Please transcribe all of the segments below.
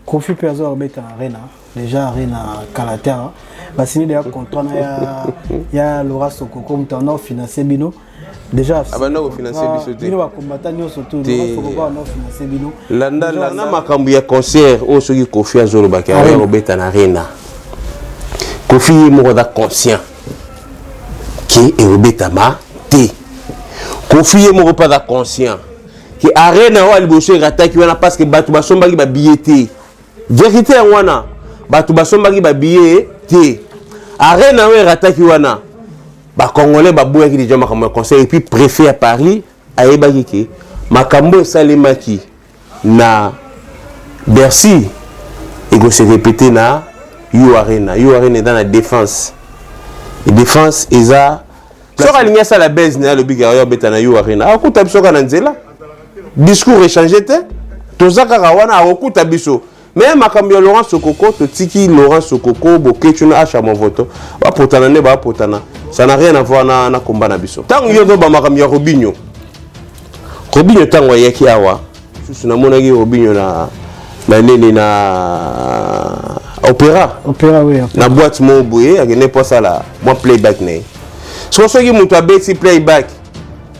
Kofi Perzo Robert Arena, déjà Arena Calaterra. Bassini déjà contrat il y a Laura Sokoko mtandao financier bino. Déjà abana financier biso te. Bino ba combattant nyo surtout Laura Sokoko no financier bino. Landa makambu ya concert o soki Kofi azolo ba ka Robert Arena. Kofi mo da conscient qui est Robert Ma te. Kofi mo pas da conscient qui Arena wa liboso rataki wana parce que batu basomba ki ba billet. Vérité wana batu basomba ki ba billet te. Arena wa rataki wana ba congolais ba boya ki déjà makambo conseil et puis préfet à Paris ayeba ki makambo salemaki na Bercy et go se répéter na Arena dans la défense. Et défense eza sora linya ça la base na le bigario betana Arena. Akuta biso kana nzela. Discours échangé te. Tozaka kawana akuta biso. Mais makambo ya Laurent Sokoko to tiki Laurent Sokoko boketuna acha mon voto. Ba potana ne ba potana. Ça n'a rien à voir na combat na biso. Tant yo do ba makambo ya Robinho. Robinho tango yaki awa. Susu na mona ki Robinho na nene na opéra oui na boîte mo boye akene pas ça là moi playback né so ki mutu abeti playback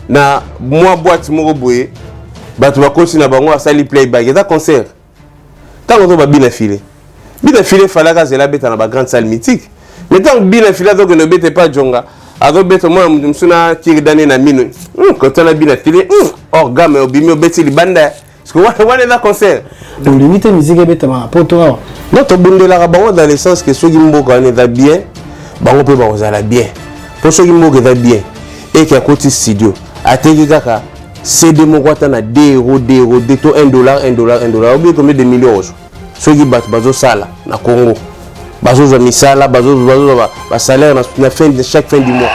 na moi boîte mo boye batu ba kosi na bango asali playback eta concert tango to ba bina filé falaka zela beta na ba grande salle mythique mais tango bina filé donc ne bete pas jonga ado beta moi msuna tiri dane na mino quand on a bina filé orgame obimi obeti libanda parce que on est dans concert donc limite musique beta ma poto notre bundela bango dans le sens que ceux qui mboka ne va bien bango pe bango za la bien pour ceux qui mboka va bien et qui a côté studio ateki kaka CD moko na 2 euros de to $1 ou bien combien de millions ceux qui battent bazo sala na Congo bazo za misala bazo ba salaire na fin de chaque fin du mois.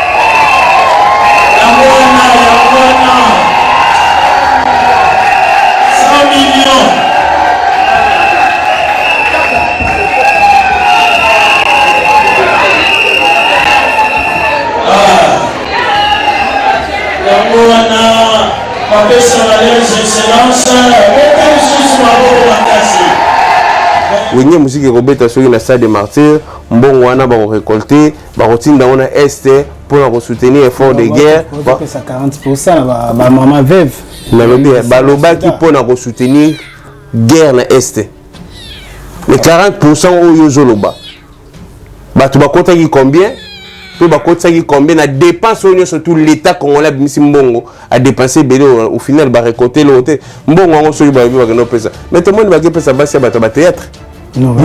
Wenye musique Robert soki na stade de martyr mbongo wana ba récolter ba rotinda wana est pour soutenir effort de guerre ba ça 40% ba maman veuve na lobi ba lobaki pour na soutenir guerre na est les 40% oyo zoloba batu ba kota ki combien to ba kota ki combien na dépense oyo surtout l'état congolais bimisi mbongo a dépensé belé au final ba récolter le hôtel mbongo ngo soki ba biba no pesa mais tout le monde ba pesa basi ba théâtre. Non,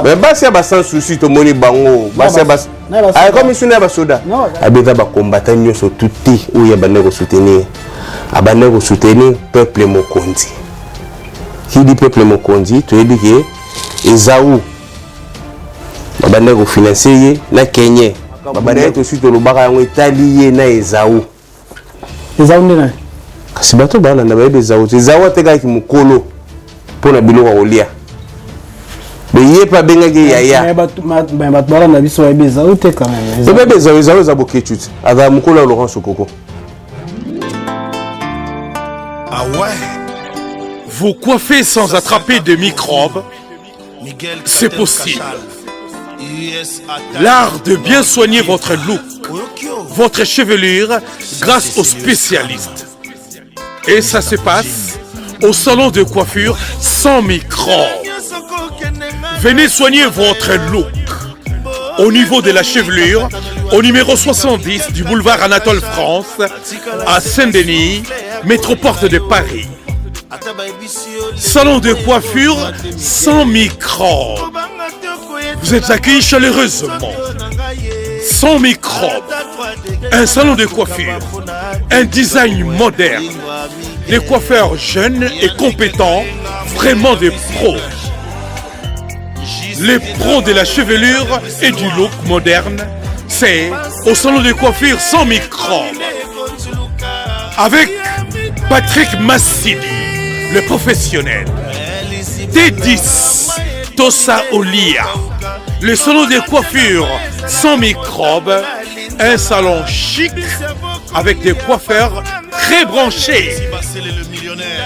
mais basi ba sans souci to moni bango basi ay comme ici na ba soda abeta ba combattant nyoso tuti ou ya bande ko soutenir abande ko soutenir peuple mokonzi qui dit peuple mokonzi to yebi ke ezaou babande ko financer na Kenya babande to suite lo baka yango italié na ezaou ndena kasi bato bana na ba ezaou ateka ki mukolo pona biloko olia. Mais pas bien que yaya. Mais battre na biso ya beza ou te quand même. C'est beza za boketut. Ada mukola Laurent Sokoko. Ah ouais. Vous coiffez sans attraper de microbes. C'est possible. L'art de bien soigner votre look, votre chevelure grâce aux spécialistes. Et ça se passe au salon de coiffure sans microbes. Venez soigner votre look au niveau de la chevelure, au numéro 70 du boulevard Anatole France, à Saint-Denis, métroporte de Paris. Salon de coiffure sans microbes. Vous êtes accueillis chaleureusement. Sans microbes. Un salon de coiffure. Un design moderne. Des coiffeurs jeunes et compétents, vraiment des pros. Les pros de la chevelure et du look moderne, c'est au salon de coiffure sans microbes. Avec Patrick Massidi, le professionnel. T10, Tosa Olia, le salon de coiffure sans microbes, un salon chic avec des coiffeurs très branchés.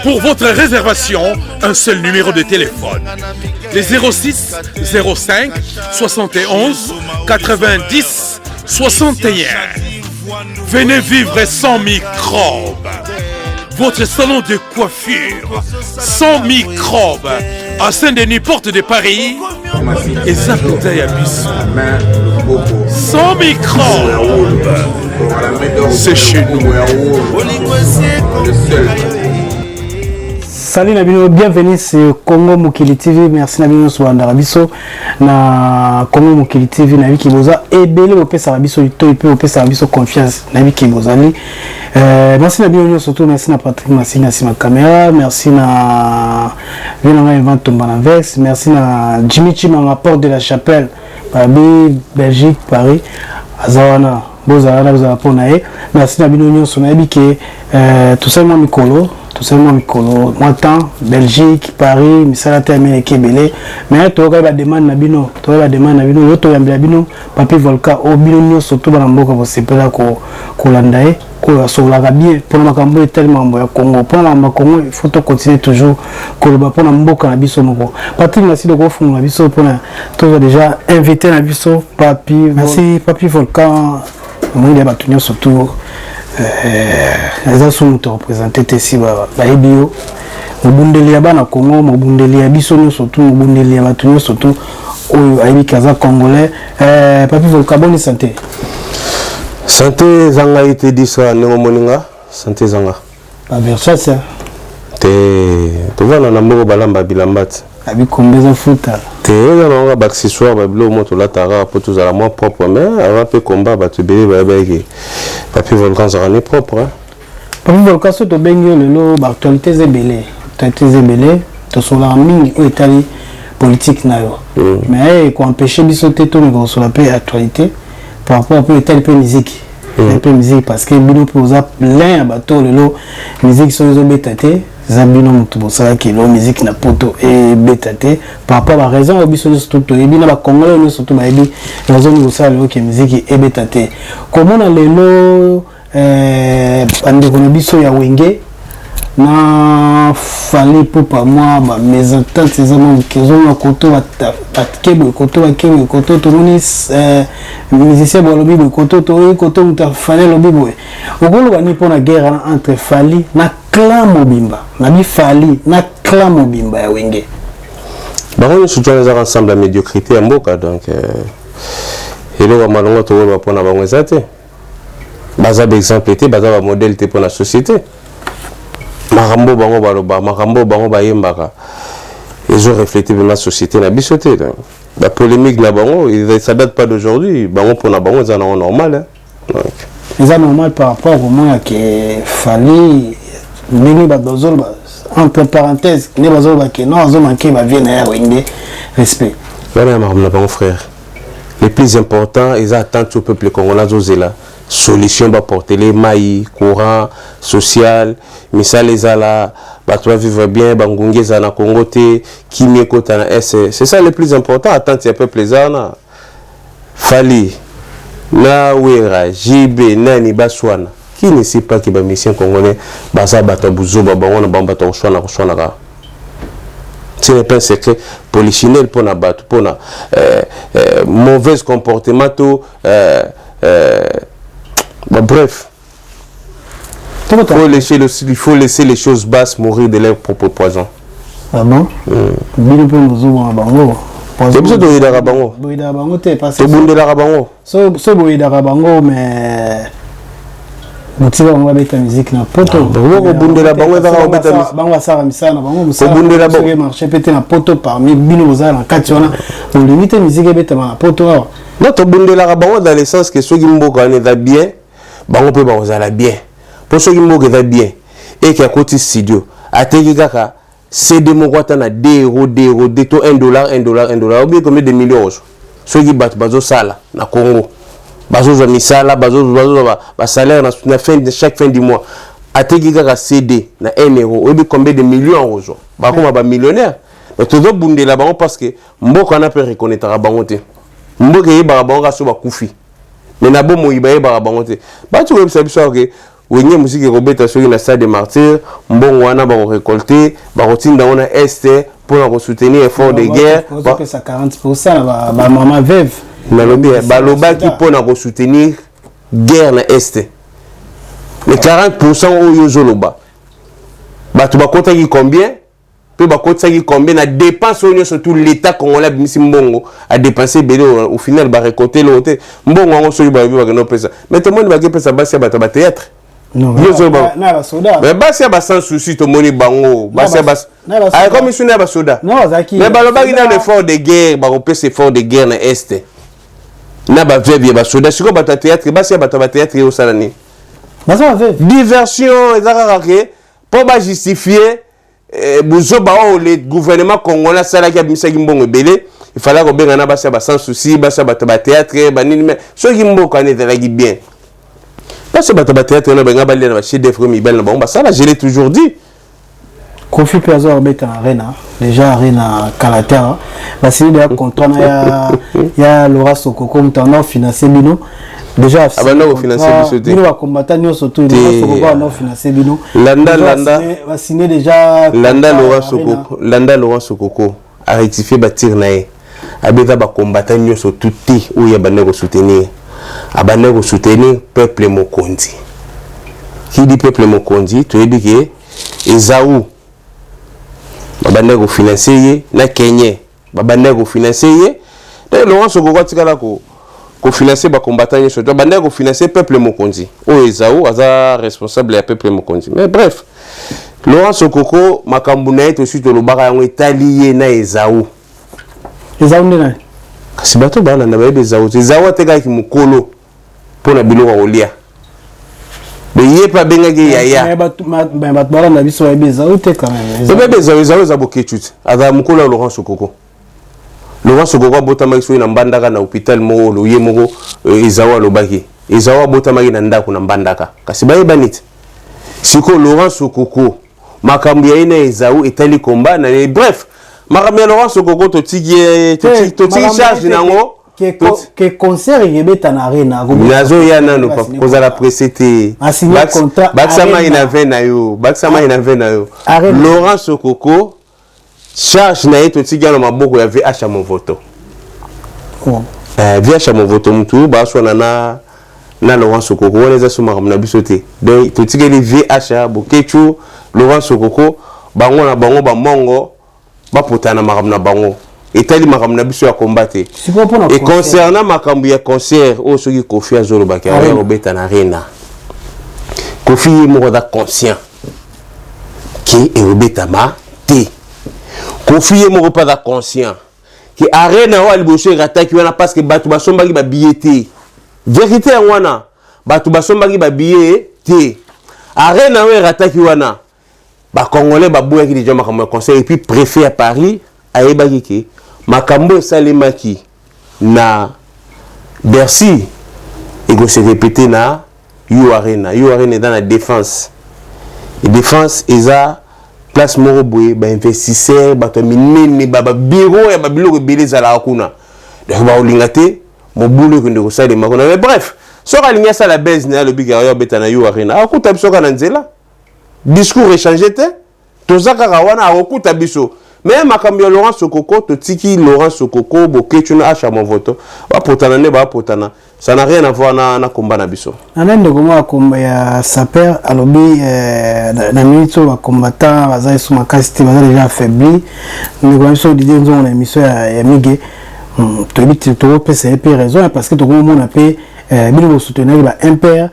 Pour votre réservation, un seul numéro de téléphone. Les 06 05 71 90 61. Venez vivre sans microbes. Votre salon de coiffure sans microbes à Saint-Denis, porte de Paris et Zaputa Yabiso. Sans microbes. C'est chez nous. Salut Nabino, bienvenue sur Congo Mokili TV. Merci Nabino sur Andarabiso. Na Congo Mokili TV, Nabi Kiboza. Et Bélé Opé Sarabiso, Ito Ipé Opé Sarabiso, confiance. Nabi Kibozali. Merci Nabino, surtout merci na Patrick, merci na ma caméra. Merci na Venanga Invent Tombanavex. Merci na Jimmy Chimanga, Porte de la Chapelle. Paris, Belgique, Paris. Azawana. Bozala, Bozala Ponae. Merci Nabino, sur Nabi qui tout simplement Mikolo. Tout simplement Mikolo, Montan, Belgique, Paris, Misala Termine Kebele. Mais tu as demande Nabino, tu as demande Nabino, tu as Nabino, Papi Volca, Obino, surtout dans la Mboka, c'est pas là qu'on l'andaye, qu'on sur la bien. Pour le Macambo est tellement bon, Congo. Pour le Congo, il faut continuer toujours, qu'on le pour la Mboka, Nabiso Moko. Patrick, merci de gros fond, Nabiso, pour tu as déjà invité Nabiso, Papi, merci, Papi Volca, on a battu surtout. Les sont représentés ici Baibio Mobundeli ya bana Congo Mobundeli ya biso surtout Mobundeli ya batunyo surtout oyo aibi kaza congolais Papi Volca bonne santé zanga ite disa nengo moninga santé zanga ba versa ça te tovana na mboko balamba bilambati abi kombeza futa te na ba accessoire ba bilo moto la tara pour tous à la moins propre mais avant peu combat ba te bébé ba bébé Papi Volcan sera né propre hein Papi Volcan so to bengi lelo ba actualité zebele to so la mingi o itali politique na yo mais ko empêcher biso te to ngo so la paix actualité par rapport à peu itali peu musique un peu musique parce que bino posa plein bateau lelo musique so zo betate Zabino Mutubosa qui est musique na poto et bétate par rapport à la raison obiso surtout et bien ba congolais surtout ba ebi raison nous ça le qui musique et bétate comment na lelo ande ko biso ya wenge na fallait pour moi mes ententes ces hommes qui ont koto kebo koto to munis musicien bolobi koto to koto muta fallait lobi boy okolo bani pour la guerre entre Fali na clan Mobimba na bi Fali na clan Mobimba ya wenge on se joint ensemble la médiocrité en boka donc et là malongo to va pour na bango zate baza exemple était baza modèle te pour la société Marambo bango baloba Marambo bango bayembaka ils ont reflété dans la société na bisoté la polémique na bango ça date pas d'aujourd'hui bango pour na bango ça normal hein c'est normal par rapport au moment que Fali mini ba dozol entre parenthèses ne bazol ba que non zo manquer ba vie na wende respect voilà mon frère le plus important ils attendent au peuple congolais zozela solution va porter les mailles courant social misal les ala ba toi vivre bien bangunge za na Congo te kimie kota na c'est ça le plus important attendre le peuple zana Fali na wera JB nani baswana qui ne sait pas que ba mission congolais basa bata buzo ba bangona bamba to shona ka ce n'est pas un secret polichinel pour na batu pour na mauvais comportement to bref, il faut laisser les choses basses mourir de leur propre poison. Ah bon? Bien peu nous bango. C'est besoin de d'arabango. D'arabango t'es passé. C'est bon de l'arabango. So boy d'arabango mais motiva on va mettre la musique na poto. Bango bunde la bango va mettre la musique. Bango ça misana bango musala. Bunde la bango marché pété na poto parmi bino za na kationa. On limite musique bête na poto. Non, to bunde la bango dans le sens que ceux qui mboka ne va bien. Bango pe bango za la bien. Pour ceux qui mboka va bien et qui a côté studio. Ateki kaka CD moko na 2 euros to $1 ou bien combien de millions. Ceux qui battent bazo sala na Congo. Bazo za misala bazo ba salaire na fin de chaque fin du mois. Ateki kaka CD na 1 euro ou bien combien de millions euros. Ba comme ba millionnaire. Mais tout ça bunde la bango parce que mboka na peut reconnaître bango te. Mboka yeba bango ka so ba kufi. Mais na bo moyiba yeba bango te. Ba tu web ça biso que wenye musique robeta soki na stade de martyr mbongo wana ba récolter ba rotinda on a est pour soutenir effort de guerre ça 40% ba maman veuve na lobi ba lobaki pour na soutenir guerre na est les 40% oyo zoloba bato bakotaki combien pe bakotaki combien na dépense oyo surtout l'état congolais bimisi mbongo a dépensé belé au final ba récolter le hôtel mbongo ngo soki ba biba no pesa mais tout le monde ba ke pesa basi ba théâtre non na ba soda mais basi ba sans souci to moni bango basi ba ay comme ils na ba soda non zaki mais ba lobaki na l'effort de guerre ba repese effort de guerre na est na ba veuve ba soda siko ba théâtre basi ba théâtre au salani diversion ezaka ke pour ba justifier buzoba o le gouvernement congolais sala ki abimisa ki mbongo belé il fallait ko benga na basa ba sans souci basa ba théâtre ba nini mais so ki mboka ne ezalaki bien basa ba théâtre na benga ba le na chef d'œuvre mi bel na ba ça là je l'ai toujours dit Kofi Plaza Robeta Arena déjà Arena Calater ba signé de contrat ya Laura Sokoko mtana financer bino déjà abana ko financer biso te bino ba combattant nyo surtout Laura Sokoko na financer bino landa ba signé déjà landa Laurent Sokoko a rectifié ba tir na ye abeza ba combattant nyo surtout te ou ya bana ko soutenir abana ko soutenir peuple mokonzi qui dit peuple mokonzi to yebi ke Ezaou babanda ko financer ye na Kenya babanda ko financer ye et Laurent Sokoko tikala ko financer ba combattant ye surtout babanda ko financer peuple mokonzi o Ezaou aza responsable ya peuple mokonzi mais bref Laurent Sokoko makambu na yeto suite lo baka yango etalié na Ezaou ndena kasi bato bana na ba Ezaou ateka ki mukolo pona biloko olia mais pas benga ke yaya bato bana na biso ba Ezaou te quand même Ezaou za boketut ada mukolo Laurent Sokoko botama iso na mbandaka na hôpital mo lo ye moko Ezaou alobaki Ezaou botama na ndako na mbandaka kasi ba yebanite siko Laurent Sokoko makambu ya ina Ezaou etali combat na bref makambu ya Laurent Sokoko to tiki charge nango que concert yebeta na Arena nazo ya nano poza la précité baksama ina vena yo Laurent Sokoko charge na eto tiki na maboko ya VH mon voto VH mon voto mutu ba so na Laurent Sokoko on les a suma na bisoté donc to tiki les VH bokechu Laurent Sokoko bango na bango ba mongo ba potana makamna bango etali makamna biso ya combattre et concernant makambu ya concert o soki Kofi azolobaki ya Robeta na Arena Kofi mo da conscient qui est Robeta ma te Kofi mo pas da conscient qui Arena wa liboso rataki wana parce que batu basombaki ba billet vérité wana batu basombaki ba billet te Arena wa rataki wana ba congolais ba boya ki déjà makambu ya concert et puis préfet à Paris ayebaki ki makambo salemaki na Bercy et go se répéter na Arena dans la défense et défense eza place moko boye ba investisseur ba to minene ba bureau ya ba biloko beleza la kuna donc ba olingate mo boulot que ndeko salema kuna mais bref so kalinga ça la base na le bigaro ya beta na Arena akuta biso kana nzela discours échangé te tozaka wana akuta biso mais makambu ya Laurent Sokoko to tiki Laurent Sokoko boketu na acha mon voto ba potana ne ba potana ça n'a rien à voir na combat na biso anende komwa komba ya saper alobi na minute ba combattant baza suma kasiti baza déjà affaibli ndeko biso didi nzo na émission ya mige to biti to pesa et raison parce que to komona pe bino soutenir ba impère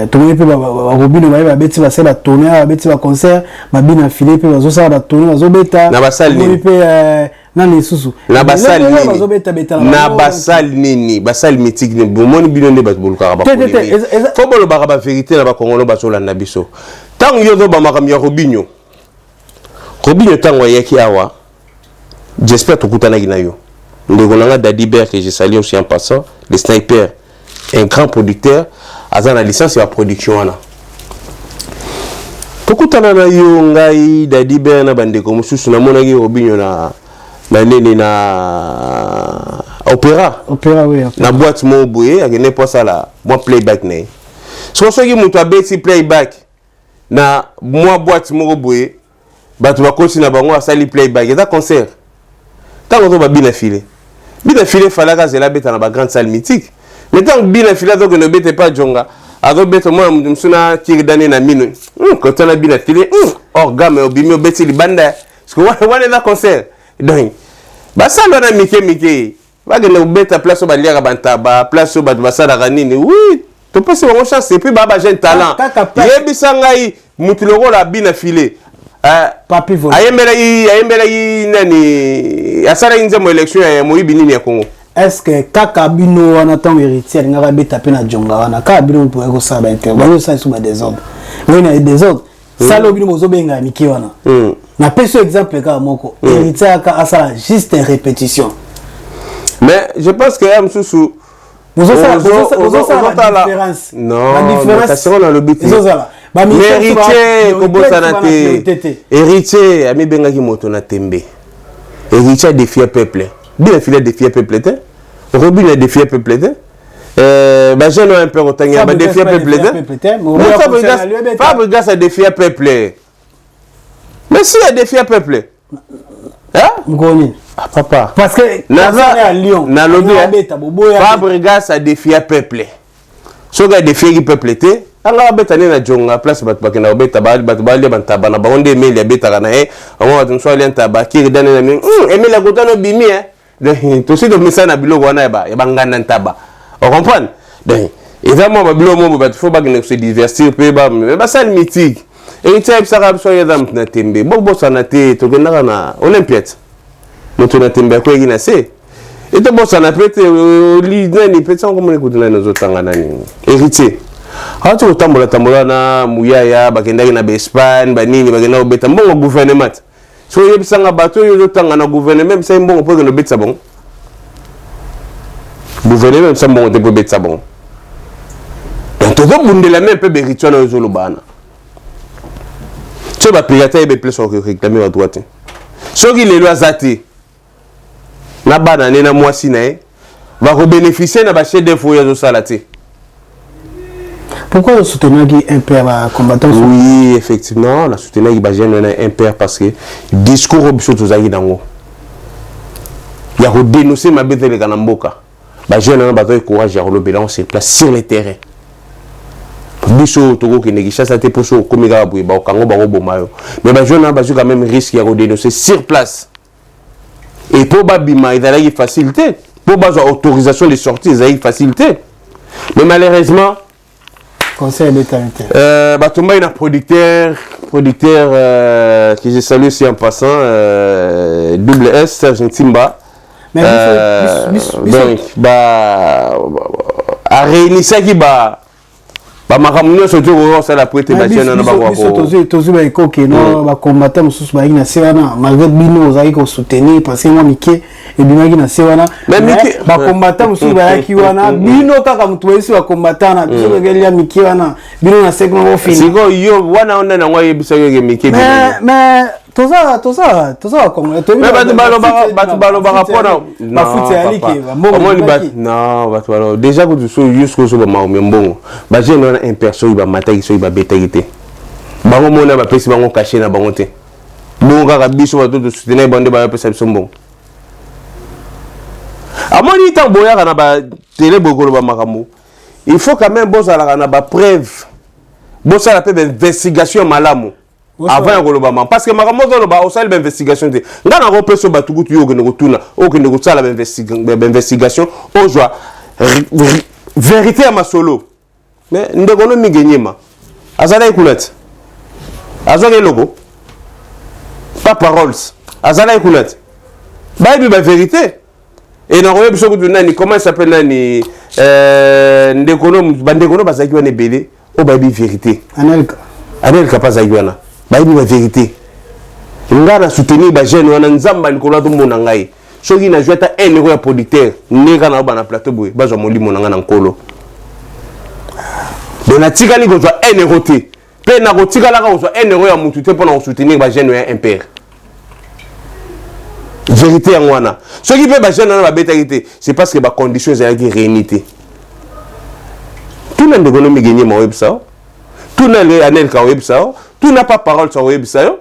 tout le monde va robino va beti va la tournée va beti va concert va bien filer pe va ça va tourner va beta na basal nini na les susu na basal nini basal mythique ne bomoni bino ne ba boluka ba faut bolo ba vérité na ba kongolo ba sola na biso tant yo do ba makam ya robinyo tango yaki awa j'espère tukutana na yo ndeko nanga Daddy Bear que je salue aussi en passant le sniper un grand producteur aza na licence ya production wana tokutana na yo ngai Daddy Bear na bandeko mususu na monaki Robinho na nene na opéra oui na boîte mo boye akene po sala moi playback ne soki moto abeti playback na moi boîte moko boye bato bakosi na bango asali playback eza concert tango to babina file falaka zela beta na ba grande salle mythique mais tango bina file donc ne bete pas jonga ado beta moi msuna kiri dane na mino quand on a bina file orgame obimi obeti libanda parce que wana eza concert donc basalo na mike bagenda beta place ba liaka bantaba place ba basala nini oui to passe bango chance et puis baba jeune talent yebisa ngai mutu lokola bina file papi vola ayembela nani asala inzemo élection ya moyibi nini ya Congo est-ce que kaka bino wana tango héritier ngaka beta pe na jonga wana kaka bino pour ko sa ba inter ba ça sous ba désordre oui na désordre ça lo bino bozo benga miki wana na peso exemple ka moko héritier aka asala juste une répétition mais je pense que am susu vous ça la différence non la différence dans le but héritier ko bosana te héritier ami benga ki moto na tembe héritier défier peuple bien filer défier peuple te Robin a défié peuple te bah j'ai un peu retenu ba défier peuple te Fabregas a défié peuple mais si a défié peuple hein ngoni papa parce que à Lyon na lobby Fabregas a défié peuple so ga défier peuple te anga betane na jonga place bat bakena beta ba bali bantaba na baonde email ya beta kana on va tumso ali ntaba kiri dane na mi email ya kotano bimi donc to si do misa na biloko wana ya bangana ntaba on comprend donc évidemment ba biloko mo ba faut ba se divertir pe ba sal mythique et tu sais ça va so yedam na tembe bo sana te to genda na olympiade moto na tembe ko yina se et to bo sana pete li nani pete on comme écoute na zo tangana ni héritier hatu utambola na muyaya bakendaki na Espagne banini bakenda obeta mbongo gouvernement so yebisanga bato yo tanga na gouvernement même ça mbongo pour que no betsa bon gouvernement ça mbongo te pour betsa bon donc to bundela même peu berituana yo zolobana so ba pirata ebe plus on réclamer à droite so ki lelo azati na bana ne na mwasi na va bénéficier na ba chef d'info ya zo salati. Pourquoi le soutenir un père combattant? Oui, effectivement, la soutenir un père parce que discours au biso tozaki dango. Il y a dénoncer ma bête les Ganamboka. Bah jeune un bateau courage à le bilan sur place sur le terrain. Biso togo qui négicha ça te poso comme gars boui ba kango ba robo mayo. Mais bah jeune un bateau quand même risque à dénoncer sur place. Et pour babima il a la facilité. Pour bazo autorisation de sortie il a facilité. Mais malheureusement conseil d'État. Batomba est un producteur que je salue aussi en passant, double S, Serge Ntimba. Donc, à réunir ça qui makamuna surtout ça la prêter bâtir na ba tozu ba ikoke no ba combattant mususu ba ina sewana malgré bino ozaki ko soutenir parce que moi mike et bimaki na sewana ba combattant mususu ba yaki wana bino kaka mutu wesi ba combattant na biso begelia mike wana bino na segment au fini siko yo wana ona na ngwa yebisa yo mike mais toza comme mais batu balo ba rapport na foot ya ligue non batu balo déjà que tu so jusqu'au so ba mbongo ba jeune na un perso ba mataki so ba betagité bango mona ba pesi bango caché na bango te bongo kaka biso ba to soutenir bande ba pesa biso mbongo amoni tant boya kana ba télé bokolo ba makambo il faut quand même bosala kana ba preuve bosala pe investigation malamu avant ya kolobama parce que makambo zoloba osali ba investigation te ngana ko peso batukutu yo kende kotuna o kende kotsala ba investigation o joie vérité à masolo mais ndekono mingenyema azala ikulat azala logo pas paroles azala ikulat ba bi ba vérité et na roye biso kutuna ni comment il s'appelle nani ndekono bazaki wana belé o ba bi vérité anelka pas aywana ba bi ba vérité ngana soutenir ba jeune wana nzamba likolo to mona ngai soki na joueta 1 euro ya producteur neka na ba na plateau boy ba zo molimo na ngana nkolo de na tikali ko zo 1 euro te pe na ko tikala ka zo 1 euro ya mutu te pona ko soutenir ba jeune ya impère vérité en wana soki pe ba jeune na ba betalité c'est parce que ba conditions za ki réunité tout n'a d'économie gagné mon website. Tout n'a les années qu'un website. Tout n'a pas parole sur website.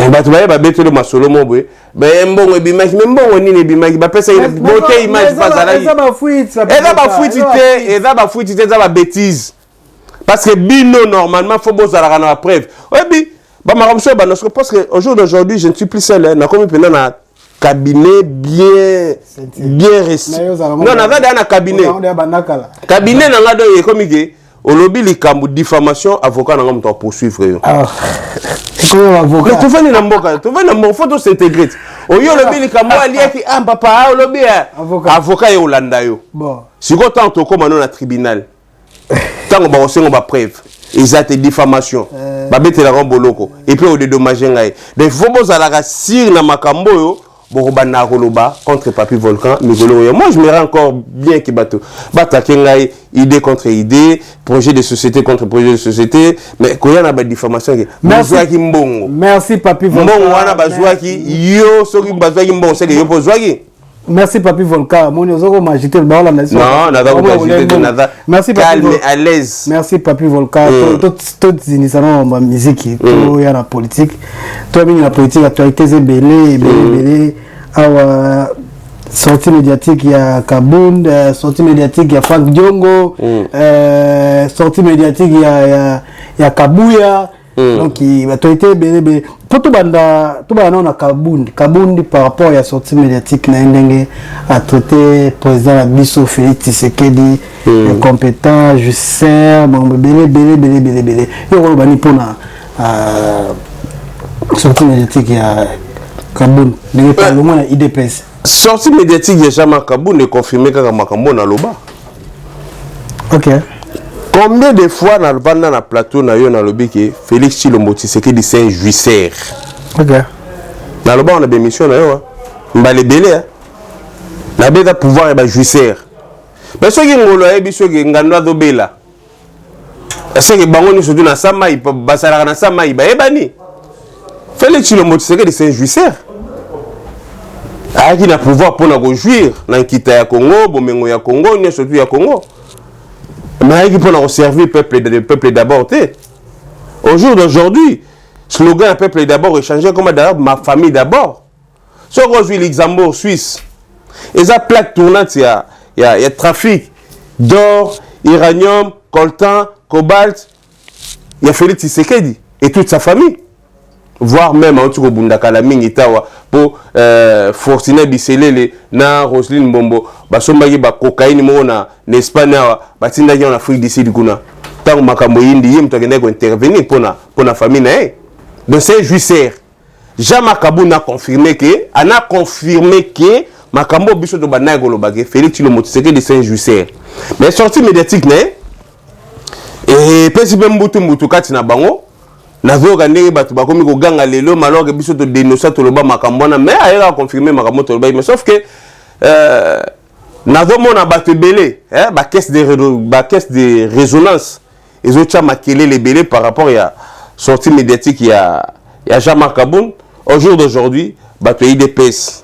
Bah tu vois, bah bête le masolo mon boy. Bah bon bimaki, même bon ni les bimaki. Bah pèse une beauté image pas ça là. Et ça va fuite, ça va bêtise. Parce que bino normalement faut beau ça la preuve. Ouais bi, bah ma ramso bah parce que au jour d'aujourd'hui je ne suis plus seul. Na comme pendant na cabinet bien resté. Non, na va dans cabinet. Cabinet na ngado e comme que au lobby li kambu diffamation avocat na ngam to poursuivre yo. Comment avocat? Tu vas na mboka, tu vas na mboka faut s'intégrer. Au yo lobby li kambu ali ki ah papa au lobby avocat yo landa yo. Bon. Si ko tanto comme na tribunal. Tant ba osengo ba preuve. Exact diffamation. Ba bete la romboloko et puis au dédommager ngai. Donc faut boza la sir na makambo yo. Borobana Roloba contre Papi Volcan, Migolo. Moi, je me rends encore bien qui bateau. Batakengai, idée contre idée, projet de société contre projet de société. Mais quand il y a une diffamation, merci Papi Volcan. Merci Papi Volcan. Merci calme, à l'aise. Merci Papi Volcan. Toutes les initiatives de musique, tout y a la politique. Toi, la politique, l'actualité, c'est belé. Sortie médiatique, il y a Kaboun, sortie médiatique, il y a Frank Diongo, sortie médiatique, il y a Kabouya. Donc, l'actualité, belé. Pour tout le monde, on a Kaboun par rapport à la sortie médiatique, a traité président Abisso Félix Tshisekedi, incompétent, je sais, belé. Et on va pour la sortie médiatique, il y a Kaboun, le Parlement a IDPS. Sortie médiatique, il y a jamais Kaboun est confirmé que Makambo na loba. Ok. Combien de fois dans le plateau na yo na lobby que Félix Tshilombo Tshisekedi c'est un jouisseur. Ok. Dans le bas on a des missions na yo. Mba le belé hein. Na beta pouvoir et ba jouisseur. Mais ceux qui ngolo e biso ke ngandwa do bela. Est-ce que bango ni surtout na samai basala na samai ba ebani. Félix Tshilombo Tshisekedi c'est un jouisseur. Qui n'a pouvoir pour nous jouir dans Kita ya Congo, Bomengo ya Congo, ni surtout ya Congo. Mais qui peut nous servir le peuple d'abord. Au jour d'aujourd'hui, slogan peuple d'abord est changé comme d'abord ma famille d'abord. Si on rejoint Luxembourg, Suisse, et ça plaque tournante, il y a trafic d'or, uranium, coltan, cobalt. Il y a Félix Tshisekedi et toute sa famille. Voire même en tout cas Bundakala Mingitawa pour Fortuna Biselele na Roselyne Mbombo basombaki ba cocaïne mo na Espagne ba tindaki en Afrique du Sud kuna tant makambo yindi yim to kende ko intervenir pour na famille na. Donc c'est jouisseur. Jean Kabou a confirmé que makambo biso to bana golobake Félix Tshilombo Tshisekedi c'est un jouisseur. Mais sortie médiatique né et pesibe mbutu kati na bango nazo gandé batu bakomi ko ganga lelo malor ke biso to dénoncer to loba makambo na mais ayera confirmer makambo to loba mais sauf que nazo mona batu belé hein ba caisse de résonance ils ont tcha makele les belé par rapport à sortie médiatique il y a Jean-Marc Kaboun au jour d'aujourd'hui batu IDPS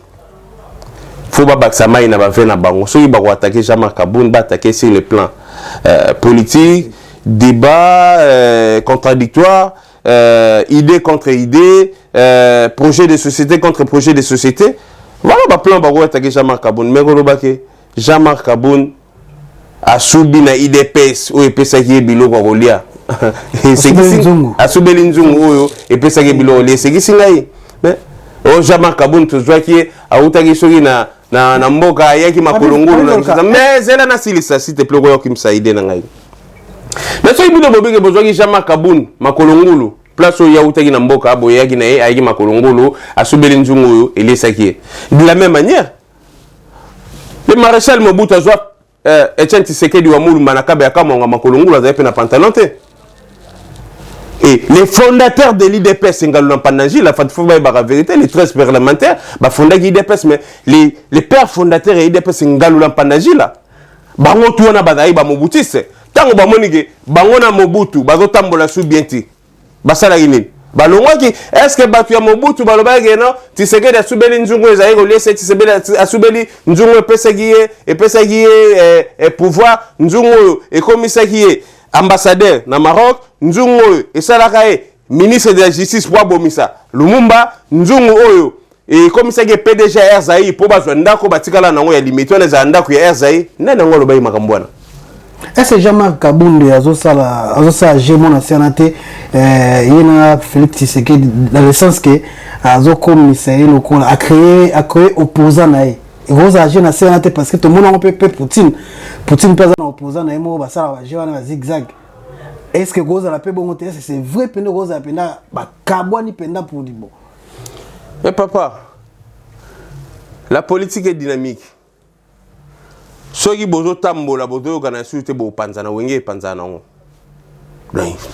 faut pas baksa mai na ba fait na bango so ba ko attaquer Jean-Marc Kaboun ba attaquer sur le plan politique débat contradictoire idée contre idée, projet de société contre projet de société. Voilà le plan pour attaquer Jean-Marc Kaboun. Mais Jean-Marc Kaboun a subi na IDPS ou EPSA qui est bilo kwa rolia. A subi l'inzungu et EPSA qui est bilo rolia. C'est qui c'est là? Mais Jean-Marc Kaboun tu vois qui a utaki sogi na mboka yaki makolongolo na mais zela na silisa s'il te plaît ko yokim sa idée na ngai. Mais si vous avez besoin de Jean-Marc Kaboun, Makolongulu, place où Yaoutaki Namboka, Boyagi Nae, Aïgi Makolongulu, à Soubelinzungu et les Sakier. De la même manière, le maréchal Mobutu Azwa, Etienne Tshisekedi Wamoulou Manakabe Akamonga Makolongulu, a fait un pantalonte. Et les fondateurs de l'IDPS, Ngalou Pananji, la vérité, les 13 parlementaires, fondé l'IDPS, mais les pères fondateurs de l'IDPS, Ngalou Pananji, là, Bango Touana Badaï, Bamobutiste. Tango ba monike bango na Mobutu bazo tambola su bienti basala ini balongwaki est-ce que batu ya Mobutu balobaki non Tshisekedi asubeli nzungu ezali kolese Tshisekedi asubeli nzungu epesaki ye pouvoir nzungu oyo ekomisaki ye ambassadeur na Maroc nzungu oyo esalaka ye ministre de la justice pour abomisa Lumumba nzungu oyo ekomisaki PDG ya RZAI po bazwa ndako batikala nango ya limité na za ndako ya RZAI nani ngo lobai makambo wana. Est-ce que Jean-Marc Kabunde azosala gémon na CNT yena Félix Tshisekedi dans le sens que azokomisa yelo kona a créé opposant na ye Rose agir na CNT parce que tout le monde a peu Poutine pesa na opposant na ye mo basala ba jeu na zigzag. Est-ce que Rose la pe bon côté c'est vrai pende Rose a penda ba kabwani penda pour di bon. Mais papa, la politique est dynamique. Soki bozo tambola bozo kana suite bo panzana wenge panzana ngo.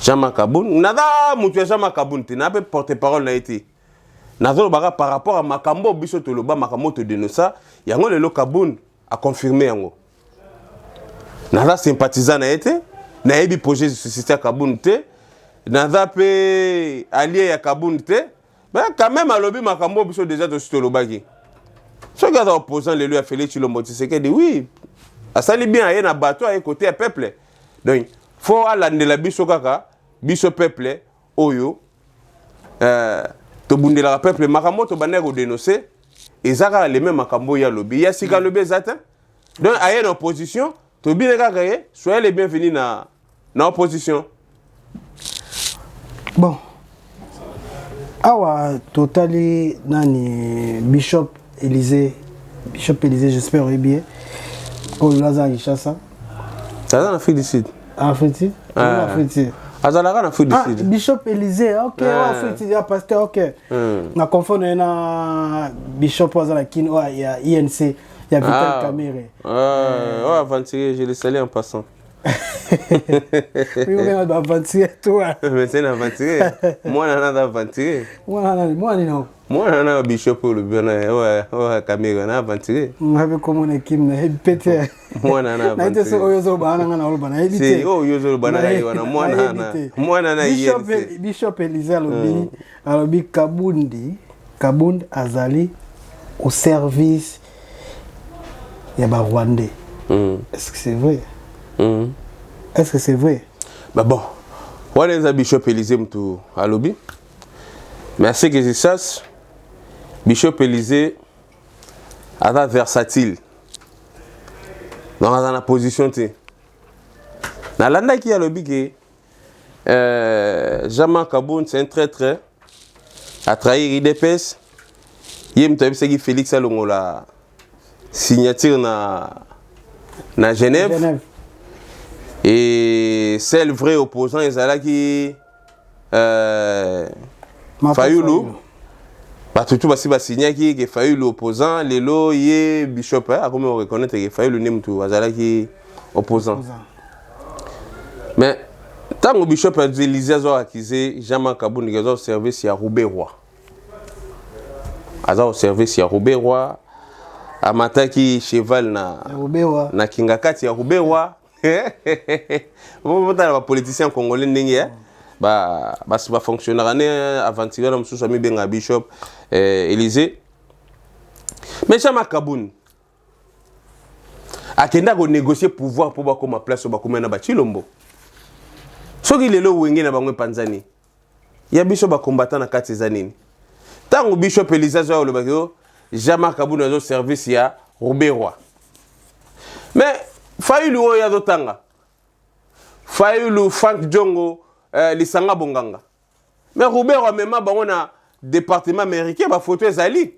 Jean-Marc Kabund nada mutu Jean-Marc Kabund te na pe porte-parole na été. Nazo baka par rapport à makambo biso to loba makambo to denosa yango lelo Kabund a confirmé yango. Nada sympathisant na été na yebi projet de société Kabund te nada pe allié ya Kabund te mais quand même à lobby makambo biso déjà to lobaki. Ce gars opposant les lui a fait Tshilombo Tshisekedi oui. Asali bien aye na bateau aye côté à peuple. Donc faut alandela biso kaka biso peuple oyo to bundela peuple makambo to banero dénoncer ezaka les mêmes makambo ya lobby ya sika lobby ezata. Donc aye en opposition to bien kaka soyez les bienvenus na opposition. Bon. Awa totali nani Bishop Élysée, j'espère bien. Oh, Lazare Ishasa. Ça en Afrique du Sud. Afrique du Sud. Afrique du Sud. Azalaka en Afrique du Sud. Bishop Élysée, ok. Afrique du Sud, pasteur, ok. Na confondre na Bishop Azalakine, il y a INC, il y a Vital Kamere. Ouais, aventuré, je le salue en passant. Oui, on va aventurer toi. Mais c'est un aventuré. Moi, on a aventuré. Moi, non. Moi, on a Bishop pour le bien. Ouais, Cameroun, on a aventuré. On avait comme on est qui me pété. Moi, on a aventuré. C'est Oyozo Banana, on a évité. C'est Oyozo Banana, moi, on a évité. Bishop Élysée, alors, Kabund Azali au service de Rwandais. Est-ce que c'est vrai? Est-ce que c'est vrai? Bah bon, on est à Bishop Élysée à lobby. Mais à ce que je sache, Bishop Élysée est versatile. Donc dans la position dans l'anda qui a lobby que Jean-Marc Kabund c'est un traître a trahi IDPS. Yem tabi c'est Félix Alongo la signature na Genève. Et c'est le vrai opposant, ils ont qui Fayoulou. Bah tout va signer qui Fayoulou opposant, les lots y Bishop comme on reconnaît que Fayoulou n'est tout, ils qui opposant. Mais tant que Bishop a dit Élysée a accusé Jean-Marc Kabund qui a service à Roubaix Roi. A service à Roubaix Roi. A mataki cheval na Kingakati à Roubaix Roi. Vous avez un politicien congolais ndenge ba fonctionnaire aventurier na mususu ami benga Bishop Élysée. Mais Jean-Marc Kabund akenda ko négocier pouvoir pour ba koma place ba komena ba Tshilombo. Soki lelo wenge na bangwe panzani. Ya Bishop ba combattant na kati zanini. Tango Bishop Élysée zo le bakio Jean-Marc Kabund a service ya Roubaix Roi. Mais Fayoulou ya dotanga. Fayoulou Frank Djongo lisanga bonganga. Mais Roubaix Roi même bango na département américain ba photo ezali.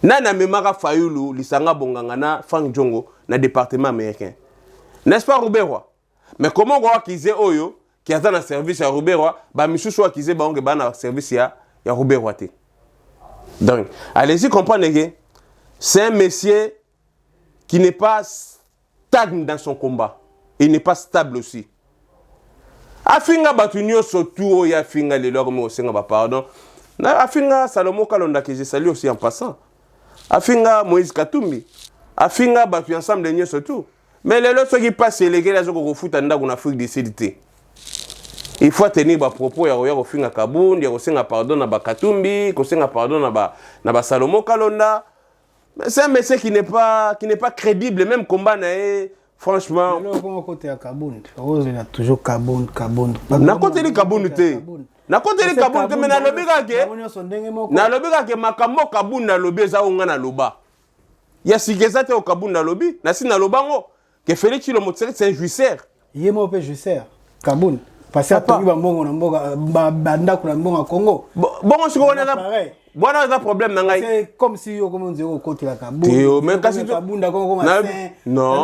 Nana memaka Fayoulou lisanga bonganga na Frank Djongo na département américain. N'est-ce pas Roubaix Roi? Mais comment on va kize oyo qui attend un service à Roubaix Roi ba misusu wa kize bango ba na service ya Roubaix Roi te. Donc, allez-y comprendre que c'est un monsieur qui n'est pas stable dans son combat. Il n'est pas stable aussi. Afinga batunyo sotu ya finga le lor mo senga ba pardon. Na afinga Salomo Kalonda que je salue aussi en passant. Afinga Moïse Katumbi. Afinga batu ensemble de nyo sotu. Mais les lots qui passent les gars zo ko foot anda ko na Afrique du Sud. il faut tenir ba propos ya ko finga Kabundi, ya ko senga pardon na ba Katumbi, ko senga pardon na ba Salomo Kalonda. Mais c'est un message qui n'est pas crédible, même combat na franchement. Le côté à Kabundi, Rose il a toujours Kabundi. Na côté li Kabundi te. Na côté li Kabundi mais na lobika ke. Na lobika ke makambo Kabundi na lobi za onga na loba. Ya sikeza te o Kabundi na lobi, na si na lobango que Félix Tshilombo Tshisekedi c'est un jouisseur. Yemo pe jouisseur. Kabundi. Parce que tu vas mbongo na mboga banda kuna mbongo Congo. Bon siko on a voilà un problème nanga. C'est comme si yo comme on dirait au côté la Kabundi. Théo mais kasi Kabundi Congo comme non,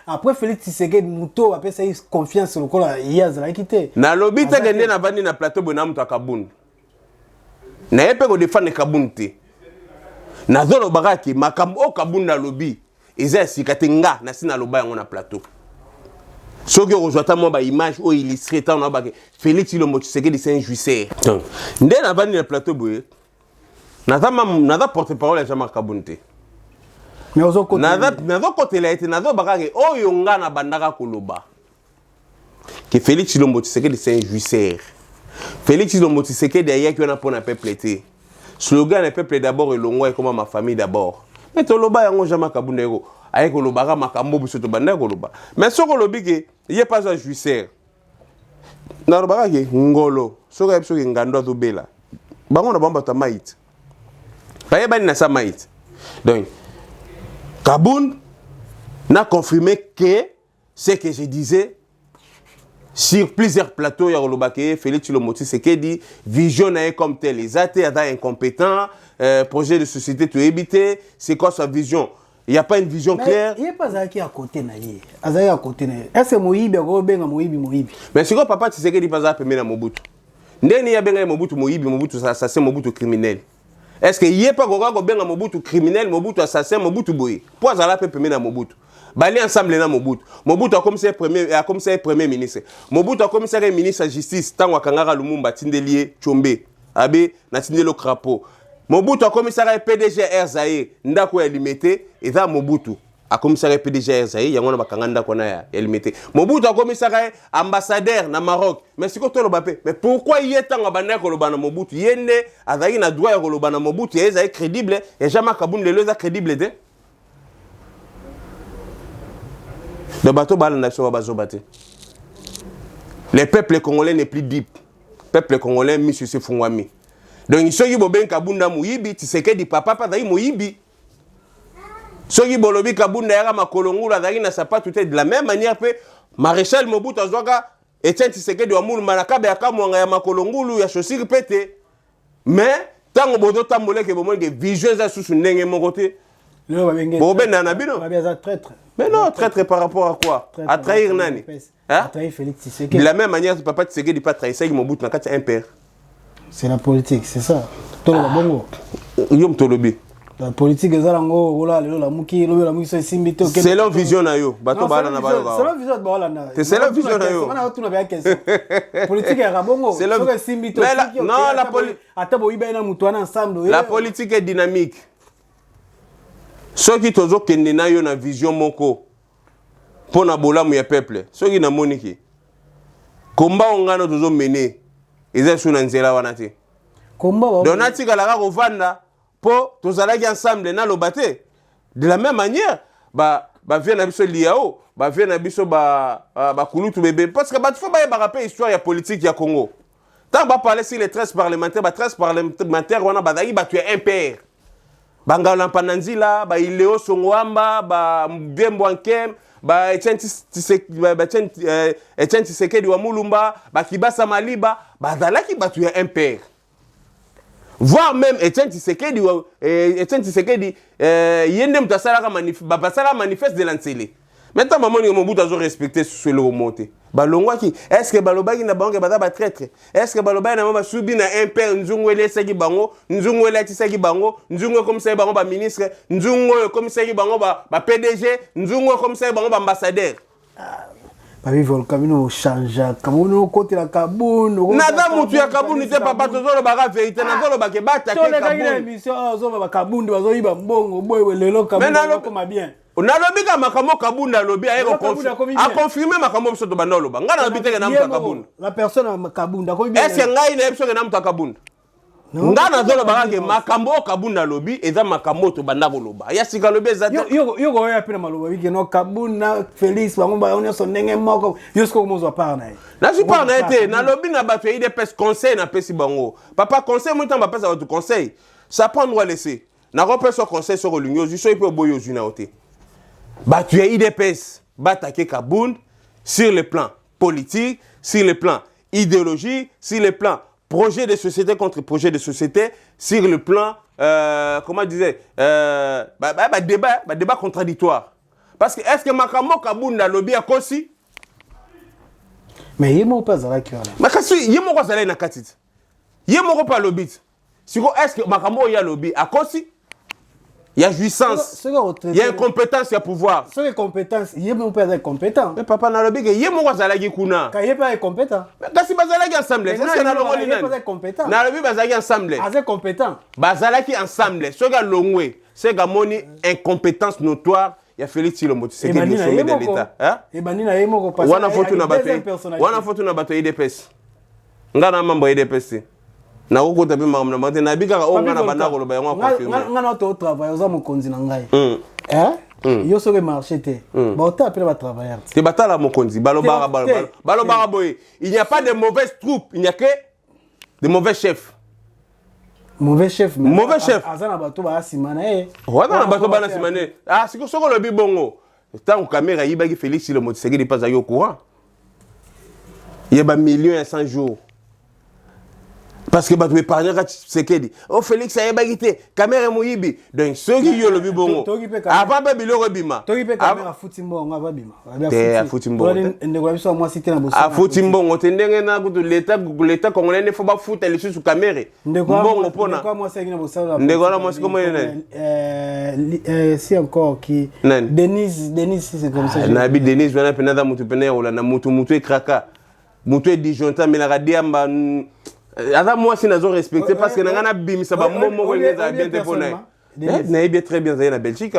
après Félix Tshisekedi muto après ça confiance sur le col Yaza la quitté. Na lobby te gende na bandi na plateau bona muto Kabundi. Na yepe ko défendre Kabundi. Na zolo bagaki makambo Kabundi na lobby. Eza sikatenga na sina loba yango na plateau. Soki rejoint moi ba image o illustré tant na ba Félix Tshilombo Tshisekedi c'est un jouisseur. Donc ndé na bandi na plateau boye. Nada porte-parole ya Jean-Marc Kabundi. Mais aux côté nada côté la été nada bakake oyo nga na bandaka koloba. Que Félix Tshilombo Tshisekedi c'est un jouisseur. Félix Tshilombo Tshisekedi ayaki on a pour na peuple été. Slogan le peuple d'abord et l'ongwa et comment ma famille d'abord. Mais to loba yango Jean-Marc Kabundi ko ayeko lobaka makambo biso to banda ko loba. Mais soko lobiki il pas un jouisseur. Na lobaka ke ngolo soka biso ke ngando to bela. Bango na bamba ta maït. Paye bani na sa maït. Donc Kabundi n'a confirmé que ce que je disais sur plusieurs plateaux, il y a Olobake, Félix Tshilombo Tshisekedi, vision comme tel, les athées incompétents, projet de société tout éviter, c'est quoi sa vision? Il n'y a pas une vision claire. Il n'y a pas ça qui est à côté naïe. À côté naïe. Est-ce que Moïbi a benga Moïbi? Mais c'est quoi papa Tshisekedi pas ça permet à Mobutu? Ndeni ya benga Mobutu Mobutu assassin Mobutu criminel. Est-ce qu'il n'y a pas benga Mobutu criminel, Mobutu assassin, Mobutu boy? Pourquoi ça peut permettre à Mobutu? Bali ensemble na Mobutu. Mobutu a commissaire premier ministre. Mobutu a commissaire ministre de justice tant wakangara Lumumba Tindelie Tshombe. Abe na Tindelo Krapo. Mobutu a commissaire PDG RZAE ndako ya limité et ça Mobutu a commissaire PDG RZAE yango na bakanga ndako na ya limité. Mobutu a commissaire ambassadeur na Maroc. Mais c'est quoi to lobapé? Mais pourquoi il est tant abandonné ko lobana Mobutu? Yende azaki na droit ya ko lobana Mobutu et ça est crédible et Jean-Marc Kabundi le est crédible de. Le bateau les peuples congolais n'est plus deep. Peuple congolais monsieur se fungwami. Donc ils sont ben Kabunda Moyibi, Tshisekedi papa pas d'ailleurs Moyibi. Soki bolobi Kabunda yara makolongula d'ailleurs na sapa tout est de la même manière que Maréchal Mobutu azwaka Etienne Tshisekedi wa mulu manakabe akamwanga ya makolongulu ya chaussure pété. Mais tango bodo tambole ke bomone ke vision za susu ndenge mon côté. Bon ben nanabino. Mais non, traître par rapport à quoi? À trahir Nani. À trahir Félix Tshisekedi. De la même manière, papa Tshisekedi pas trahir ça, il m'a bouté un père. C'est la politique, c'est ça. Tolo bongo. Yom tolobi. La politique est là, voilà, la muki, la muki c'est simbito. C'est leur vision na yo. Bato bala na bayo. C'est leur vision de bala na. C'est leur vision na yo. On a tout na bien question. Politique est rabongo. C'est leur simbito. Non, la politique. Atabo iba na mutuana ensemble. La politique est dynamique. Ceux qui tozo kende na yo na vision moko pour na bolamu ya peuple. Ceux qui na moniki. Komba ongano tozo mener. Eza suna nzela wana te. Komba. Donati kalaka ko vanda po tozalaki ensemble na lobate. De la même manière, ba vient na biso liao, ba vient na biso ba kulutu bébé parce que ba faut ba rappeler histoire ya politique ya Congo. Tant ba parler sur les 13 parlementaires, ba 13 parlementaires wana ba dai ba tu es impère. Bangala Pananzila, ba Ileo Songwamba, ba Mbembo Ankem, ba Etienne Tshisekedi wa Mulumba, ba Kibasa Maliba, ba zalaki ba tu es impère. Voire même Etienne Tshisekedi yende mtasala manifeste de l'Ansele. Maintenant maman ni Mobutu azo respecter ce le remonter. Balongwa ki est-ce que balobaki na bango ba traître? Est-ce que balobaki na mama subi na impère nzungwele saki bango, nzungwele tisaki bango, nzungwe comme ça bango ba ministre, nzungwe comme ça bango ba PDG, nzungwe comme ça bango ba ambassadeur. Babi volcano changea kabuno côté la kabuno nada mutu ya kabuno te papa tozolo baka vérité nazolo bakeba ta ke kabuno émission zo ba kabuno bazo iba mbongo boy lelo kabuno comme bien On a lobby ka makambo kabunda lobby a confirmer makambo biso to banda loba. Nga na lobby te na muta kabunda. La personne kabunda ko bien. Est-ce que ngai na biso na muta kabunda? Nga na zolo bange makambo kabunda lobby eza makambo to banda loba. Ya sika lobby eza yo go ya pena maloba wi no kabunda Félix bango ba on so ndenge moko yosko mo zo parna. Na si parna été na lobby na bato ide pes conseil na pesi bango. Papa conseil mo tamba pesa votre conseil. Ça prend droit laisser. Na repère son conseil sur l'union, je suis peu boyo juna oté. Bah tu es IDPS, attaquer Kaboun sur le plan politique, sur le plan idéologie, sur le plan projet de société contre projet de société, sur le plan comment disait débat contradictoire. Parce que est-ce que Makamo Kaboun na lobby a aussi? Mais yemo pas zala ki wala. Mais kasi yemo ko zala na katit. Yemo pas lobby. Siko est-ce que Makamo ya lobby a aussi? Il y a jouissance, il y a incompétence, il y a pouvoir. C'est une compétence, il y a mon père compétent. Mais papa, il y a mon zalagi kuna. Il n'y a pas compétent. Kasi bazalagi ensemble. C'est ce que na longo linane. Il n'y a pas compétent. Na lobi bazalagi ensemble. Assez compétent. Bazalagi ensemble. Ce gars longwe, ce gars moni incompétence notoire. Il y a Félix Tshilombo, c'est qui le sommet de l'État. Hein? Et banina yemo ko passer. Wana fotu na bato. Wana fotu na bato IDPS. Ngana mambo IDPS. Na uko tabi mamna mate na bika o ngana bana ko loba yango confirmer ngana to travail oza mokonzi na ngai yo soke marché te ba ota apela ba travailleurs te batala mokonzi balobara balobara boy il n'y a pas de mauvaises troupes il n'y a que de mauvais chefs mauvais chef azana bato ba simana wana bato bana simana siko soko lobi bongo tant caméra yibaki Félix Tshilombo Tshisekedi pas au courant il y a ba millions et 100 jours. Parce que tu épargnes Tshisekedi. Oh Félix a ébagité. Caméra moyibi. Donc ceux qui yo le bibongo. Avant babilo rebima. Togi pe caméra foutimbo nga babima. Te a foutimbo. Ndeko biso moi cité na bosso. A foutimbo tendenge na kutu l'état congolais ne faut pas foutre les sur caméra. Mbongo pona. Ndeko moi c'est na bosso. Ndeko na moi c'est comment si encore qui Denise c'est comme ça. Na bi Denise wana penada mutu penera na mutu ekraka. Mutu disjonctant mais na radiamba. Avant moi si nazo respecté parce que nangana bimisa ba momo ko ngeza bien te pona na bien très bien na Belgique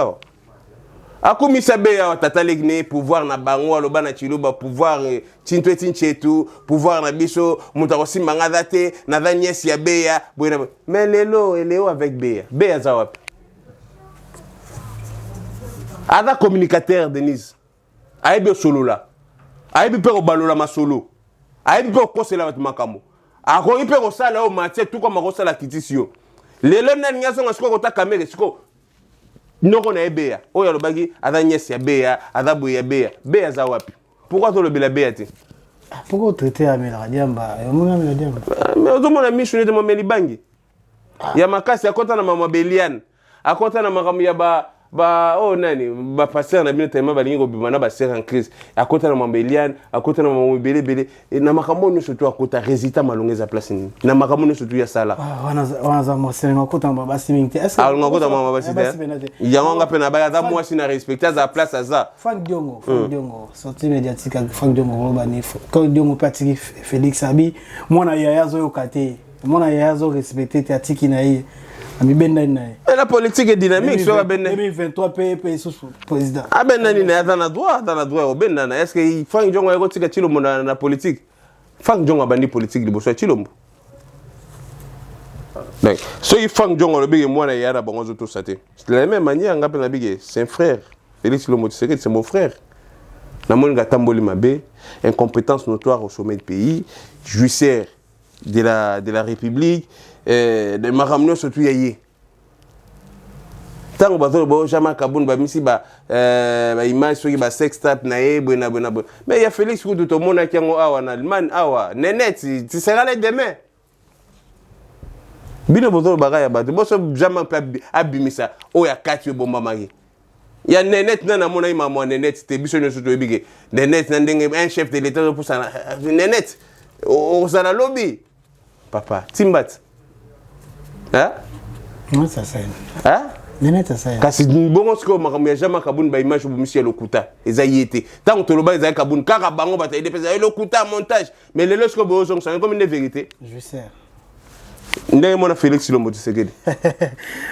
akumisa be ya tata legne pouvoir na bango aloba na chiluba pouvoir tintwe tinchetu pouvoir na biso mutako simanga date na danies ya beya boina mais lelo eleo avec beya za wapi ada communicateur Denise aibe solo la aibe pe ko balola masolo aibe pe ko sela wat makambo ako ipe ko sala o matie tout comme ko sala kitisio lelo na nyaso ngasiko ko ta kamera siko noko na ebeya o ya lobagi ada nyesi ya beya ada boya beya za wapi pourquoi to lobela beya te pourquoi traiter à mela diamba yo mona mela diamba mais ozo mona mission de momeli bangi ya makasi akota na mama Beliane akota na makamu ya ba oh nani ba passer na bino tema balingi ko bimana ba ser en crise akota na mama Eliane akota na mama belebele na makambo no surtout akota résultat malongeza place ni na makambo no surtout ya sala wana za mosele ngakota mama simingte est-ce que ngakota mama basite yango ngape na ba za moi si na respecter za place za Frank Diongo sortie médiatique Frank Diongo ba ni quand Diongo patiki Félix Abi mwana yaya zo yokate mwana yaya zo respecter te atiki na ye. Et la politique est dynamique. 2023 pays sous président. Ah ben nani na dans la droit au benana. Est-ce que Frank Diongo a tika Tshilombo na la politique? Frank Diongo a bandi politique liboso Tshilombo. Donc, ce qui Frank Diongo le big moi na yara bango zo saté. De la même manière ngapé na big c'est un frère. Félix Tshilombo Tshisekedi c'est mon frère. Na moninga tamboli mabe, incompétence notoire au sommet du pays, jouisseur de la République. De maramno surtout yaye tango bazo bo jama kabun ba misi ba image soki ba sextape na ye bona mais ya Félix kutu to mona kiango awa na Allemagne awa nenet tu seras là demain bino bozo bagaya ba boso jama abimisa o ya kati bomba magi ya nenet na mona ima mo nenet te biso nyoso to ebige nenet na ndenge un chef de l'état pour ça nenet o ça la lobby papa timbat. Hein? Non, ça c'est. Hein? Nene ça c'est. Kasi bongo siko makambo ya jama kabun ba image bu monsieur lokuta ezayete. Tant to loba ezay kabun kaka bango bata ide pesa lokuta montage mais le lorsque bo zong ça comme une vérité. Je sais. ndenge mona Félix Lombo Tshisekedi.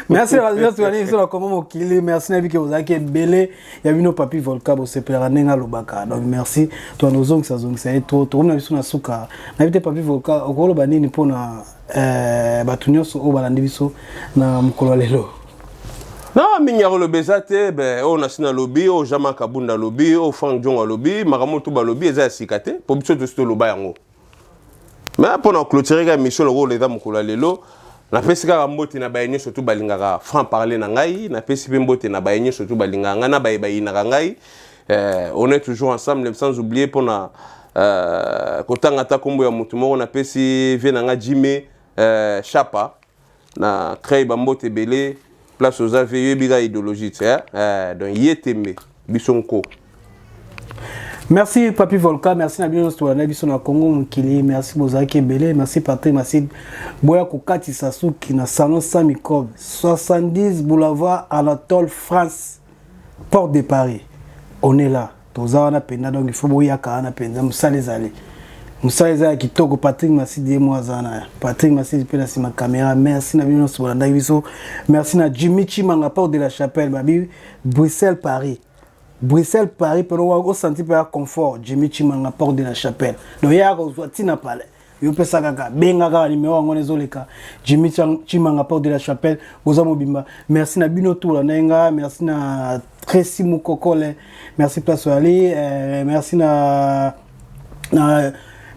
Merci à la soirée sur la comment Kili, merci Nabi que vous avez belé, il y a une papi volcan au separa nenga lobaka. Donc merci toi nos ongles ça zong c'est trop on a vu sur la souka. Nabi papi volcan au golo banini pona batunyo so o balandi biso na mukolo lelo. Non, minyaro le bezate, ben, on a sina lobby, on jama kabunda lobby, on Frank Jong lobby, maramoto ba lobby, eza sikate, pour biso de sto loba yango. Mais pour nous clôturer la mission le rôle les dames kola lelo, na pesika mbote na bayenye surtout balingaka franc parler na ngai, na pesipe mbote na bayenye surtout balingaka na bayi na ngai. On est toujours ensemble sans oublier pour na kotanga ta kombo ya mutu moko na pesi vie na nga Jimé Chapa na créer ba mbote belé. Place aux aveux biga idéologie donc yetembe bisonko. Merci Papi Volca, merci Nabino Stouana biso na Congo Mukili, merci Bozaki Belé, merci Patrick Massid Boya Kokati Sasuki na salon Samikob 70 boulevard Anatole France porte de Paris. On est là. Tozawana penda donc il faut boya kana penda musalezali. Musalezali kitoko Patrick Massid et moi zana. Patrick Massid pe na sima caméra. Merci Nabino Stouana biso. Merci na Jimmy Chimanga porte de la Chapelle babi Bruxelles Paris. Bruxelles, Paris, pour nous sentir par confort. Jimmy Chimanga porte de la Chapelle. Donc, il y a un tina palais. Il peut s'agaga. Bengaga, numéro, on est zoleka. Jimmy Chimanga porte de la Chapelle. Gozamo Bimba. Merci na Bino Tour, merci na Tracy Moukokole. Merci Place Ali. Merci na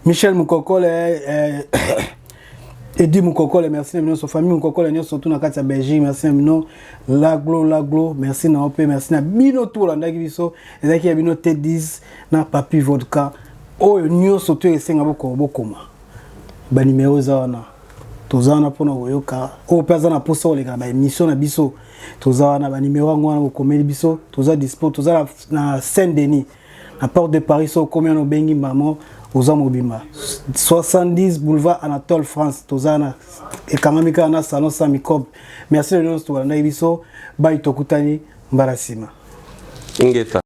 Michel Moukokole. Eddie Moukokole, merci na sa famille Moukokole, nous surtout na Katia Belgique, merci na Laglo, merci na OP, merci na Bino Tour la ndaki biso, ezaki ya Bino T10 na Papi Vodka. Oh nous surtout esenga bokoma. Ba numéro zawana. Tozana pona koyoka. O peza na posa oleka ba émission na biso. Tozana ba numéro ngwana bokomeli biso, toza dispo, toza na Saint-Denis. Na porte de Paris so combien no bengi maman. Mobimba 70 boulevard Anatole France Tozana et Kamamika na salon Samikob. Merci de nous to na ibiso ba itokutani mbarasima. Ingeta